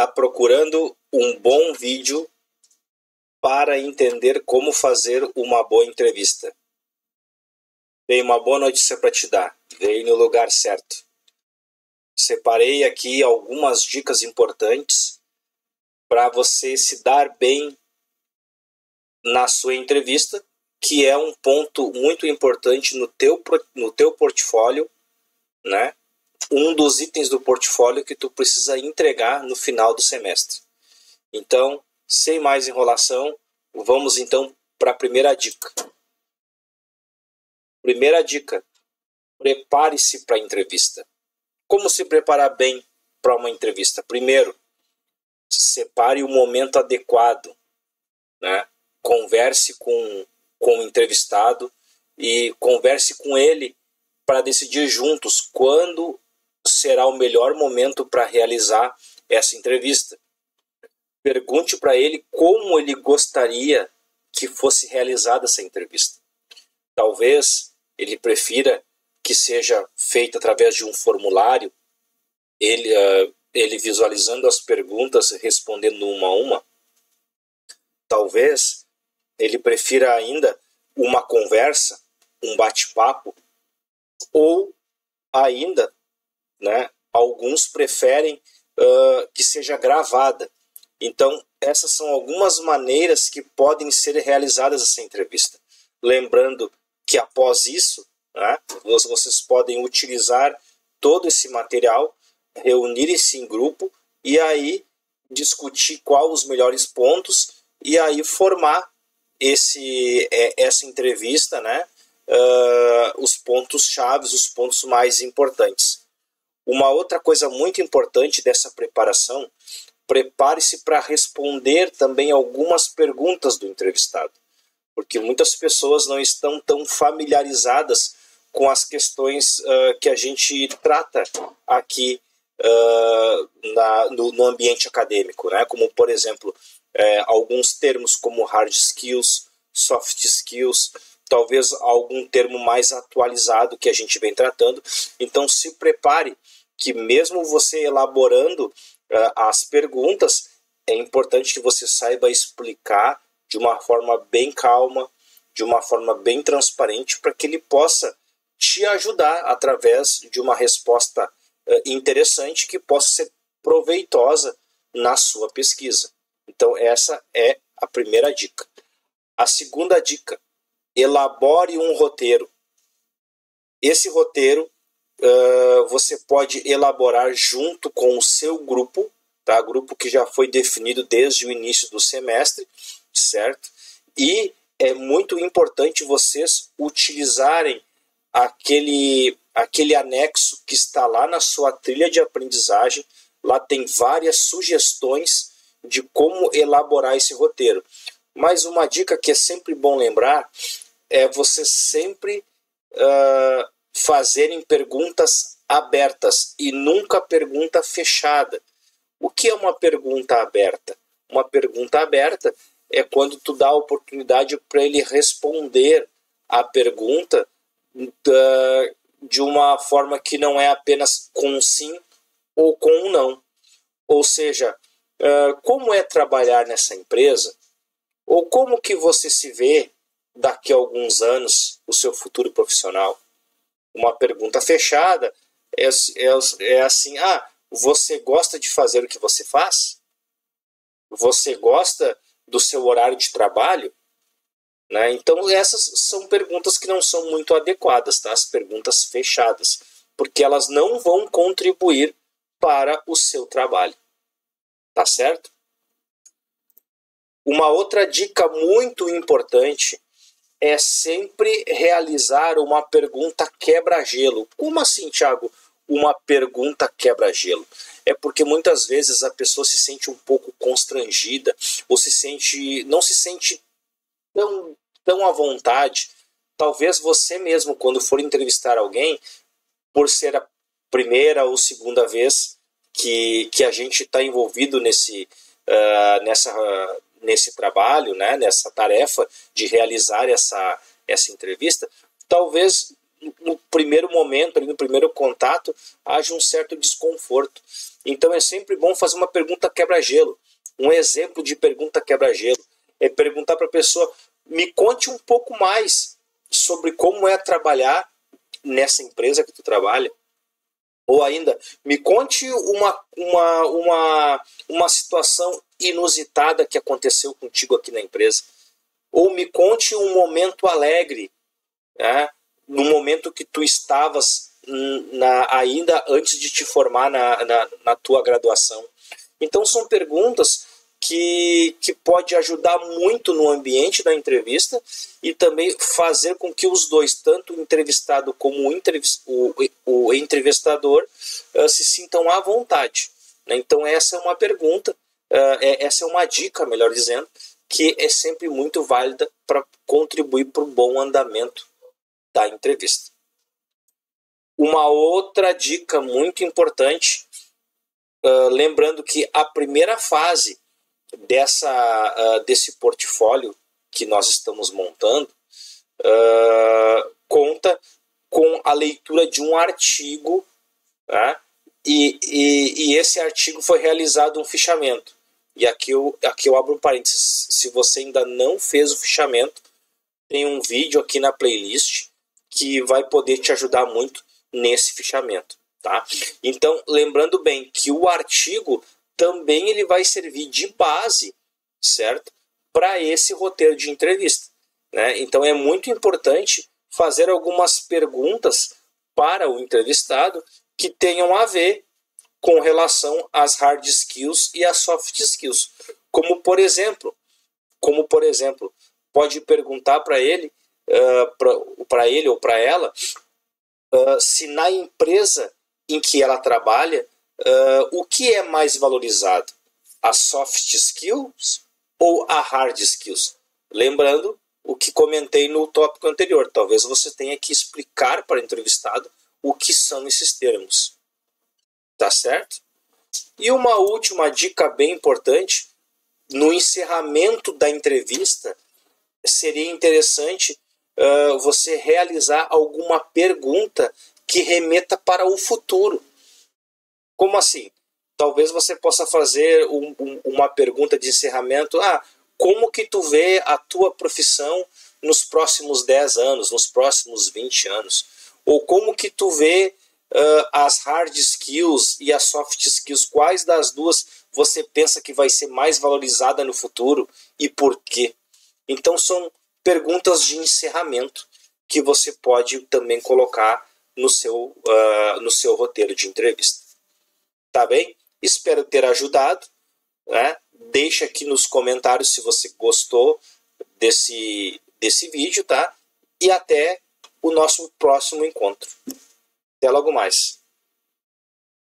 está procurando um bom vídeo para entender como fazer uma boa entrevista? Tenho uma boa notícia para te dar. Veio no lugar certo. Separei aqui algumas dicas importantes para você se dar bem na sua entrevista, que é um ponto muito importante no teu portfólio, né? Um dos itens do portfólio que tu precisa entregar no final do semestre. Então, sem mais enrolação, vamos então para a primeira dica. Primeira dica: prepare-se para a entrevista. Como se preparar bem para uma entrevista? Primeiro, separe o momento adequado, né? Converse com o entrevistado e converse com ele para decidir juntos quando será o melhor momento para realizar essa entrevista. Pergunte para ele como ele gostaria que fosse realizada essa entrevista. Talvez ele prefira que seja feita através de um formulário, ele visualizando as perguntas, respondendo uma a uma. Talvez ele prefira ainda uma conversa, um bate-papo, ou ainda, né, alguns preferem que seja gravada. Então, essas são algumas maneiras que podem ser realizadas essa entrevista. Lembrando que após isso, né, vocês podem utilizar todo esse material, reunirem-se em grupo e aí discutir quais os melhores pontos e aí formar essa entrevista, né, os pontos chaves, os pontos mais importantes. Uma outra coisa muito importante dessa preparação: prepare-se para responder também algumas perguntas do entrevistado, porque muitas pessoas não estão tão familiarizadas com as questões que a gente trata aqui no ambiente acadêmico, né? Como, por exemplo, alguns termos como hard skills, soft skills, talvez algum termo mais atualizado que a gente vem tratando. Então, se prepare, que mesmo você elaborando as perguntas, é importante que você saiba explicar de uma forma bem calma, de uma forma bem transparente, para que ele possa te ajudar através de uma resposta interessante que possa ser proveitosa na sua pesquisa. Então, essa é a primeira dica. A segunda dica: elabore um roteiro. Esse roteiro você pode elaborar junto com o seu grupo, tá? Grupo que já foi definido desde o início do semestre, certo? E é muito importante vocês utilizarem aquele anexo que está lá na sua trilha de aprendizagem. Lá tem várias sugestões de como elaborar esse roteiro. Mas uma dica que é sempre bom lembrar é você sempre fazerem perguntas abertas e nunca pergunta fechada. O que é uma pergunta aberta? Uma pergunta aberta é quando tu dá a oportunidade para ele responder a pergunta de uma forma que não é apenas com um sim ou com um não. Ou seja, como é trabalhar nessa empresa? Ou como que você se vê daqui a alguns anos, o seu futuro profissional? Uma pergunta fechada é assim: você gosta de fazer o que você faz? Você gosta do seu horário de trabalho? Né? Então, essas são perguntas que não são muito adequadas, tá? As perguntas fechadas, porque elas não vão contribuir para o seu trabalho. Tá certo? Uma outra dica muito importante é sempre realizar uma pergunta quebra-gelo. Como assim, Thiago, uma pergunta quebra-gelo? É porque muitas vezes a pessoa se sente um pouco constrangida ou não se sente tão à vontade. Talvez você mesmo, quando for entrevistar alguém, por ser a primeira ou segunda vez que a gente está envolvido nesse trabalho, né, nessa tarefa de realizar essa entrevista, talvez no primeiro momento, ali no primeiro contato, haja um certo desconforto. Então é sempre bom fazer uma pergunta quebra-gelo. Um exemplo de pergunta quebra-gelo é perguntar para a pessoa: me conte um pouco mais sobre como é trabalhar nessa empresa que tu trabalha. Ou ainda, me conte uma situação inusitada que aconteceu contigo aqui na empresa. Ou me conte um momento alegre, né, no momento que tu estavas ainda antes de te formar na tua graduação. Então são perguntas que pode ajudar muito no ambiente da entrevista e também fazer com que os dois, tanto o entrevistado como o entrevistador, se sintam à vontade. Então essa é uma pergunta, essa é uma dica, melhor dizendo, que é sempre muito válida para contribuir para o bom andamento da entrevista. Uma outra dica muito importante, lembrando que a primeira fase desse portfólio que nós estamos montando conta com a leitura de um artigo, né? E esse artigo foi realizado um fichamento. E aqui eu abro um parênteses. Se você ainda não fez o fichamento, tem um vídeo aqui na playlist que vai poder te ajudar muito nesse fichamento, tá? Então, lembrando bem que o artigo também ele vai servir de base, certo? Para esse roteiro de entrevista, né? Então é muito importante fazer algumas perguntas para o entrevistado que tenham a ver com relação às hard skills e às soft skills. Como por exemplo, pode perguntar para ele, para ele ou para ela, se na empresa em que ela trabalha, o que é mais valorizado? As soft skills ou a hard skills? Lembrando o que comentei no tópico anterior. Talvez você tenha que explicar para o entrevistado o que são esses termos. Tá certo? E uma última dica bem importante: no encerramento da entrevista, seria interessante você realizar alguma pergunta que remeta para o futuro. Como assim? Talvez você possa fazer uma pergunta de encerramento. Como que tu vê a tua profissão nos próximos 10 anos, nos próximos 20 anos? Ou como que tu vê as hard skills e as soft skills? Quais das duas você pensa que vai ser mais valorizada no futuro e por quê? Então são perguntas de encerramento que você pode também colocar no seu roteiro de entrevista. Tá bem? Espero ter ajudado, né? Deixa aqui nos comentários se você gostou desse vídeo, tá? E até o nosso próximo encontro. Até logo mais.